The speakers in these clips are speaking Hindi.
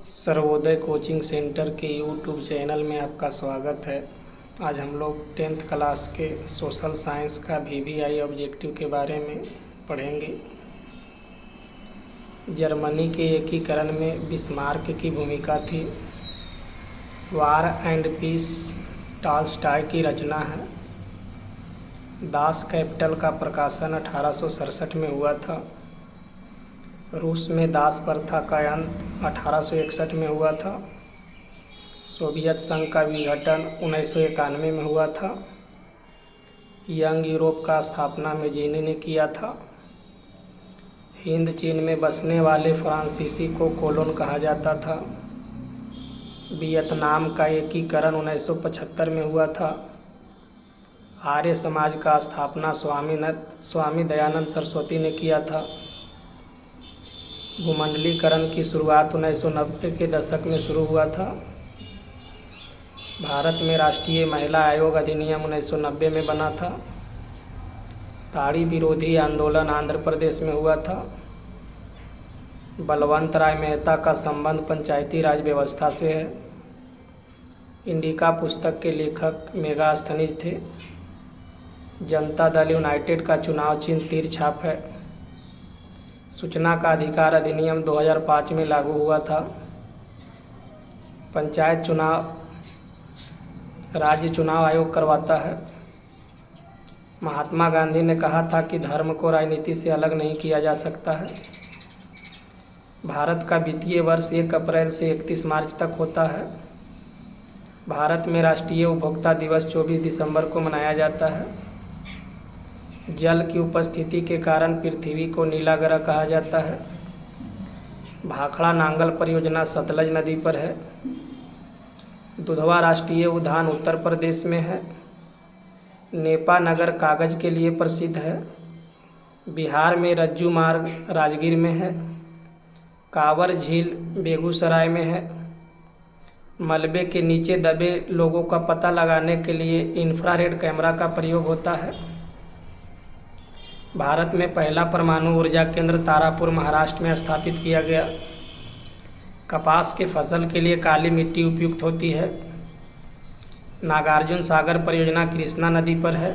सर्वोदय कोचिंग सेंटर के यूट्यूब चैनल में आपका स्वागत है। आज हम लोग 10th क्लास के सोशल साइंस का वीवीआई ऑब्जेक्टिव के बारे में पढ़ेंगे। जर्मनी के एकीकरण में बिस्मार्क की भूमिका थी। वार एंड पीस टॉल्स्टॉय की रचना है। दास कैपिटल का प्रकाशन 1867 में हुआ था। रूस में दास प्रथा का अंत 1861 में हुआ था। सोवियत संघ का विघटन 1991 में हुआ था। यंग यूरोप का स्थापना मेजीनी ने किया था। हिंद चीन में बसने वाले फ्रांसीसी को कोलोन कहा जाता था। वियतनाम का एकीकरण 1975 में हुआ था। आर्य समाज का स्थापना स्वामी दयानंद सरस्वती ने किया था। भूमंडलीकरण की शुरुआत 1990 के दशक में शुरू हुआ था। भारत में राष्ट्रीय महिला आयोग अधिनियम 1990 में बना था। ताड़ी विरोधी आंदोलन आंध्र प्रदेश में हुआ था। बलवंत राय मेहता का संबंध पंचायती राज व्यवस्था से है। इंडिका पुस्तक के लेखक मेगास्थनीज थे। जनता दल यूनाइटेड का चुनाव चिन्ह तीर छाप है। सूचना का अधिकार अधिनियम 2005 में लागू हुआ था। पंचायत चुनाव राज्य चुनाव आयोग करवाता है। महात्मा गांधी ने कहा था कि धर्म को राजनीति से अलग नहीं किया जा सकता है। भारत का वित्तीय वर्ष 1 अप्रैल से 31 मार्च तक होता है। भारत में राष्ट्रीय उपभोक्ता दिवस 24 दिसंबर को मनाया जाता है। जल की उपस्थिति के कारण पृथ्वी को नीला ग्रह कहा जाता है। भाखड़ा नांगल परियोजना सतलज नदी पर है। दुधवा राष्ट्रीय उद्यान उत्तर प्रदेश में है। नेपा नगर कागज के लिए प्रसिद्ध है। बिहार में रज्जू मार्ग राजगीर में है। कांवर झील बेगूसराय में है। मलबे के नीचे दबे लोगों का पता लगाने के लिए इंफ्रारेड कैमरा का प्रयोग होता है। भारत में पहला परमाणु ऊर्जा केंद्र तारापुर महाराष्ट्र में स्थापित किया गया। कपास के फसल के लिए काली मिट्टी उपयुक्त होती है। नागार्जुन सागर परियोजना कृष्णा नदी पर है।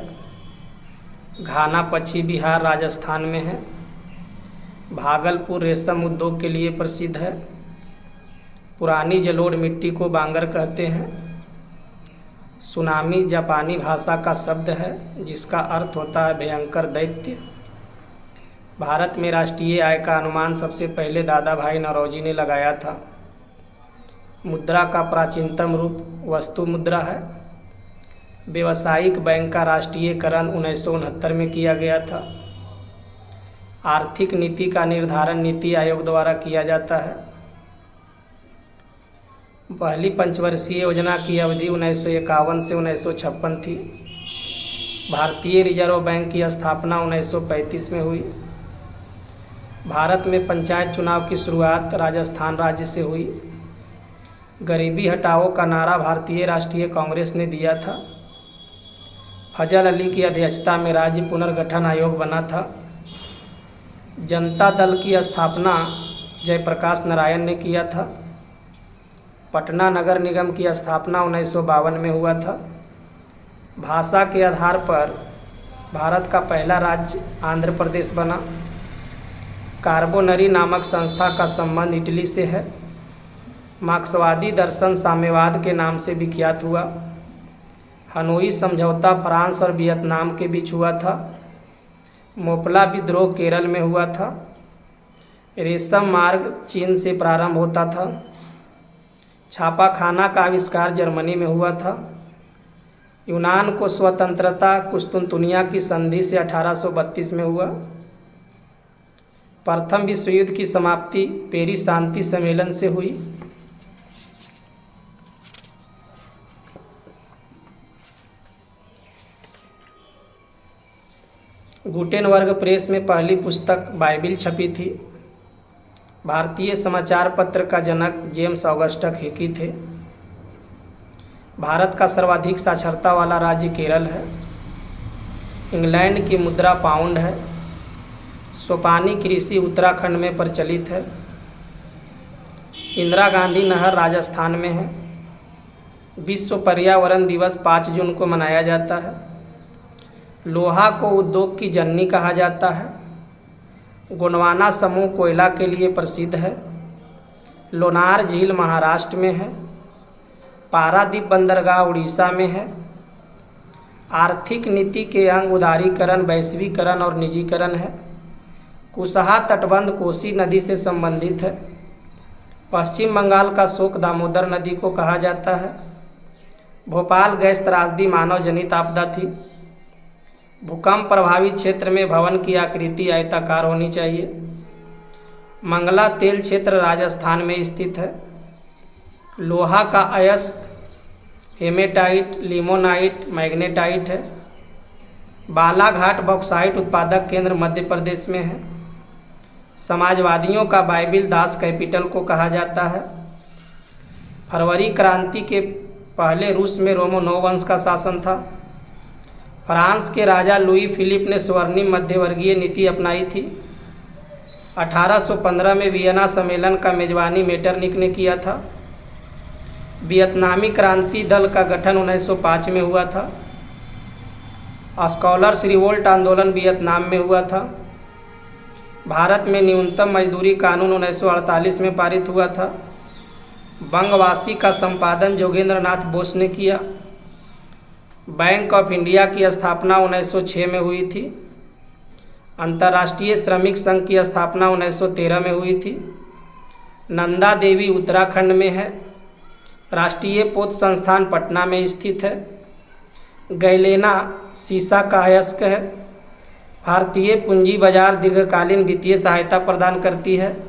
घाना पक्षी बिहार राजस्थान में है। भागलपुर रेशम उद्योग के लिए प्रसिद्ध है। पुरानी जलोढ़ मिट्टी को बांगर कहते हैं। सुनामी जापानी भाषा का शब्द है जिसका अर्थ होता है भयंकर दैत्य। भारत में राष्ट्रीय आय का अनुमान सबसे पहले दादा भाई नौरोजी ने लगाया था। मुद्रा का प्राचीनतम रूप वस्तु मुद्रा है। व्यावसायिक बैंक का राष्ट्रीयकरण 1969 में किया गया था। आर्थिक नीति का निर्धारण नीति आयोग द्वारा किया जाता है। पहली पंचवर्षीय योजना की अवधि 1951 से 1956 थी। भारतीय रिजर्व बैंक की स्थापना 1935 में हुई। भारत में पंचायत चुनाव की शुरुआत राजस्थान राज्य से हुई। गरीबी हटाओ का नारा भारतीय राष्ट्रीय कांग्रेस ने दिया था। फजल अली की अध्यक्षता में राज्य पुनर्गठन आयोग बना था। जनता दल की स्थापना जयप्रकाश नारायण ने किया था। पटना नगर निगम की स्थापना 1952 में हुआ था। भाषा के आधार पर भारत का पहला राज्य आंध्र प्रदेश बना। कार्बोनरी नामक संस्था का संबंध इटली से है। मार्क्सवादी दर्शन साम्यवाद के नाम से विख्यात हुआ। हनोई समझौता फ्रांस और वियतनाम के बीच हुआ था। मोपला विद्रोह केरल में हुआ था। रेशम मार्ग चीन से प्रारंभ होता था। छापाखाना का आविष्कार जर्मनी में हुआ था। यूनान को स्वतंत्रता कुस्तुनतुनिया की संधि से 1832 में हुआ। प्रथम विश्व युद्ध की समाप्ति पेरिस शांति सम्मेलन से हुई। गुटेनबर्ग प्रेस में पहली पुस्तक बाइबिल छपी थी। भारतीय समाचार पत्र का जनक जेम्स ऑगस्टस हिकी थे। भारत का सर्वाधिक साक्षरता वाला राज्य केरल है। इंग्लैंड की मुद्रा पाउंड है। सोपानी कृषि उत्तराखंड में प्रचलित है। इंदिरा गांधी नहर राजस्थान में है। विश्व पर्यावरण दिवस 5 जून को मनाया जाता है। लोहा को उद्योग की जननी कहा जाता है। गोंडवाना समूह कोयला के लिए प्रसिद्ध है। लोनार झील महाराष्ट्र में है। पारादीप बंदरगाह उड़ीसा में है। आर्थिक नीति के अंग उदारीकरण, वैश्वीकरण और निजीकरण है। कुशहा तटबंध कोसी नदी से संबंधित है। पश्चिम बंगाल का शोक दामोदर नदी को कहा जाता है। भोपाल गैस त्रासदी मानव जनित आपदा थी। भूकंप प्रभावित क्षेत्र में भवन की आकृति आयताकार होनी चाहिए। मंगला तेल क्षेत्र राजस्थान में स्थित है। लोहा का अयस्क हेमेटाइट, लिमोनाइट, मैग्नेटाइट है। बालाघाट बॉक्साइट उत्पादक केंद्र मध्य प्रदेश में है। समाजवादियों का बाइबिल दास कैपिटल को कहा जाता है। फरवरी क्रांति के पहले रूस में रोमनोव वंश का शासन था। फ्रांस के राजा लुई फिलिप ने स्वर्णिम मध्यवर्गीय नीति अपनाई थी। 1815 में वियना सम्मेलन का मेजबानी मेटरनिक ने किया था। वियतनामी क्रांति दल का गठन 1905 में हुआ था। स्कॉलर्स रिवोल्ट आंदोलन वियतनाम में हुआ था। भारत में न्यूनतम मजदूरी कानून 1948 में पारित हुआ था। बंगवासी का संपादन जोगेंद्र नाथ बोस ने किया। बैंक ऑफ इंडिया की स्थापना 1906 में हुई थी। अंतर्राष्ट्रीय श्रमिक संघ की स्थापना 1913 में हुई थी। नंदा देवी उत्तराखंड में है। राष्ट्रीय पोत संस्थान पटना में स्थित है। गैलेना सीसा का अयस्क है। भारतीय पूंजी बाजार दीर्घकालीन वित्तीय सहायता प्रदान करती है।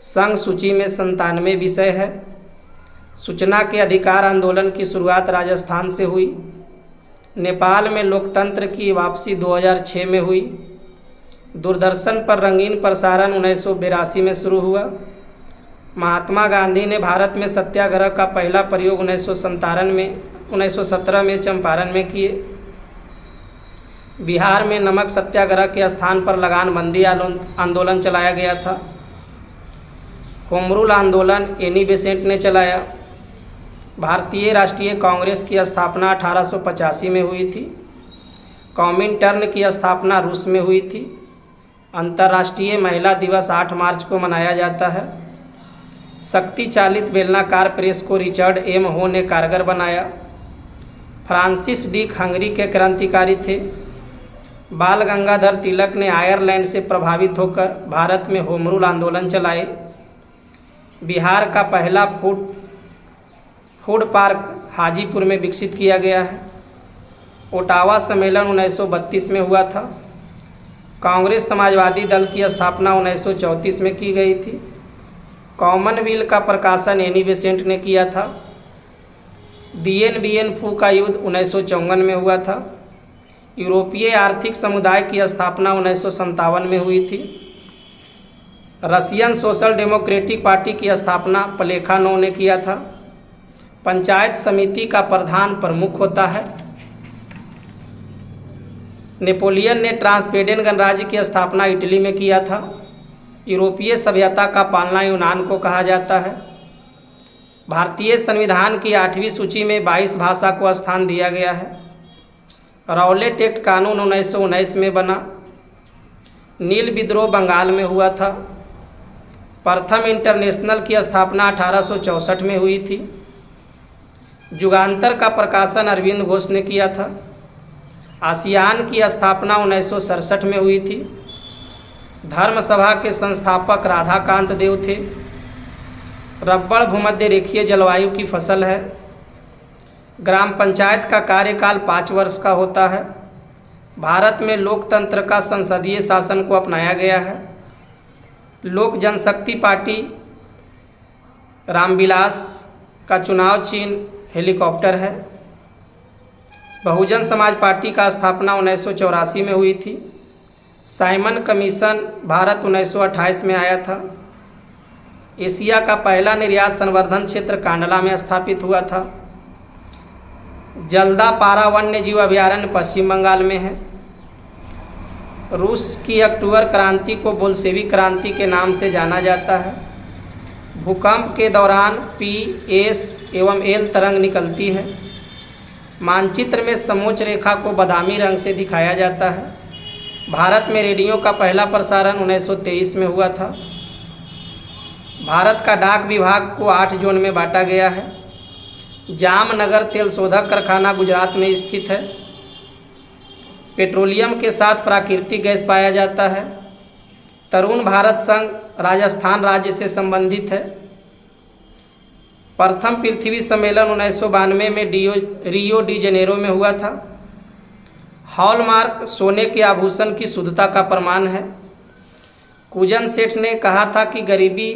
संघ सूची में 97 विषय है। सूचना के अधिकार आंदोलन की शुरुआत राजस्थान से हुई। नेपाल में लोकतंत्र की वापसी 2006 में हुई। दूरदर्शन पर रंगीन प्रसारण 1982 में शुरू हुआ। महात्मा गांधी ने भारत में सत्याग्रह का पहला प्रयोग 1917 में चंपारण में किए। बिहार में नमक सत्याग्रह के स्थान पर लगानबंदी आंदोलन चलाया गया था। होम रूल आंदोलन एनी बेसेंट ने चलाया। भारतीय राष्ट्रीय कांग्रेस की स्थापना 1885 में हुई थी। कॉमिनटर्न की स्थापना रूस में हुई थी। अंतर्राष्ट्रीय महिला दिवस 8 मार्च को मनाया जाता है। शक्ति चालित बेलनाकार प्रेस को रिचर्ड एम हो ने कारगर बनाया। फ्रांसिस डी हंगरी के क्रांतिकारी थे। बाल गंगाधर तिलक ने आयरलैंड से प्रभावित होकर भारत में होम रूल आंदोलन चलाए। बिहार का पहला फूड पार्क हाजीपुर में विकसित किया गया है। ओटावा सम्मेलन 1932 में हुआ था। कांग्रेस समाजवादी दल की स्थापना 1934 में की गई थी। कॉमनवेल्थ का प्रकाशन एनी बेसेंट ने किया था। दिएन बिएन फू का युद्ध 1954 में हुआ था। यूरोपीय आर्थिक समुदाय की स्थापना 1957 में हुई थी। रशियन सोशल डेमोक्रेटिक पार्टी की स्थापना प्लेखानोव ने किया था। पंचायत समिति का प्रधान प्रमुख होता है। नेपोलियन ने ट्रांसपेडेन गणराज्य की स्थापना इटली में किया था। यूरोपीय सभ्यता का पालना यूनान को कहा जाता है। भारतीय संविधान की 8वीं सूची में 22 भाषा को स्थान दिया गया है। रॉलेट एक्ट कानून 1919 में बना। नील विद्रोह बंगाल में हुआ था। प्रथम इंटरनेशनल की स्थापना 1864 में हुई थी। युगांतर का प्रकाशन अरविंद घोष ने किया था। आसियान की स्थापना 1967 में हुई थी। धर्म सभा के संस्थापक राधाकांत देव थे। रबड़ भूमध्य रेखीय जलवायु की फसल है। ग्राम पंचायत का कार्यकाल 5 वर्ष का होता है। भारत में लोकतंत्र का संसदीय शासन को अपनाया गया है। लोक जनशक्ति पार्टी रामविलास का चुनाव चिन्ह हेलीकॉप्टर है। बहुजन समाज पार्टी का स्थापना 1984 में हुई थी। साइमन कमीशन भारत 1928 में आया था। एशिया का पहला निर्यात संवर्धन क्षेत्र कांडला में स्थापित हुआ था। जल्दापारा वन्य जीव अभयारण्य पश्चिम बंगाल में है। रूस की अक्टूबर क्रांति को बोल्शेविक क्रांति के नाम से जाना जाता है। भूकंप के दौरान P, S एवं L तरंग निकलती है। मानचित्र में समोच्च रेखा को बादामी रंग से दिखाया जाता है। भारत में रेडियो का पहला प्रसारण 1923 में हुआ था। भारत का डाक विभाग को 8 जोन में बांटा गया है। जामनगर तेल शोधक कारखाना गुजरात में स्थित है। पेट्रोलियम के साथ प्राकृतिक गैस पाया जाता है। तरुण भारत संघ राजस्थान राज्य से संबंधित है। प्रथम पृथ्वी सम्मेलन 1992 में रियो डी जनेरो में हुआ था। हॉलमार्क सोने के आभूषण की शुद्धता का प्रमाण है। कुजन सेठ ने कहा था कि गरीबी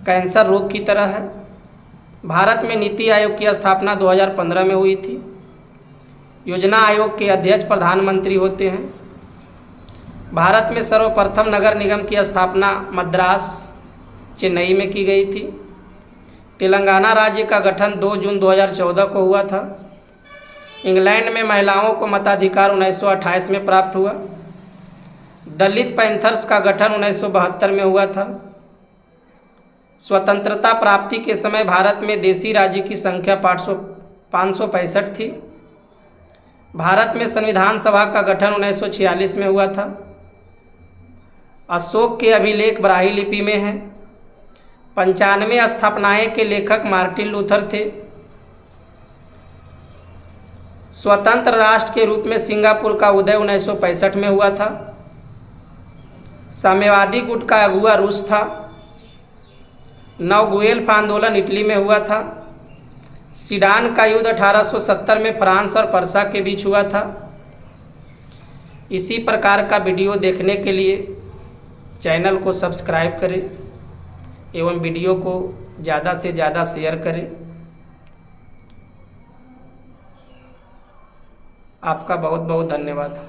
कैंसर रोग की तरह है। भारत में नीति आयोग की स्थापना 2015 में हुई थी। योजना आयोग के अध्यक्ष प्रधानमंत्री होते हैं। भारत में सर्वप्रथम नगर निगम की स्थापना मद्रास चेन्नई में की गई थी। तेलंगाना राज्य का गठन 2 जून 2014 को हुआ था। इंग्लैंड में महिलाओं को मताधिकार 1928 में प्राप्त हुआ। दलित पैंथर्स का गठन 1972 में हुआ था। स्वतंत्रता प्राप्ति के समय भारत में देशी राज्य की संख्या 565 थी। भारत में संविधान सभा का गठन 1946 में हुआ था। अशोक के अभिलेख ब्राह्मी लिपि में हैं। 95 स्थापनाएं के लेखक मार्टिन लूथर थे। स्वतंत्र राष्ट्र के रूप में सिंगापुर का उदय 1965 में हुआ था। साम्यवादी गुट का अगुआ रूस था। नवगुएल्फ आंदोलन इटली में हुआ था। सीडान का युद्ध 1870 में फ्रांस और पर्सा के बीच हुआ था। इसी प्रकार का वीडियो देखने के लिए चैनल को सब्सक्राइब करें एवं वीडियो को ज़्यादा से ज़्यादा शेयर करें। आपका बहुत बहुत धन्यवाद।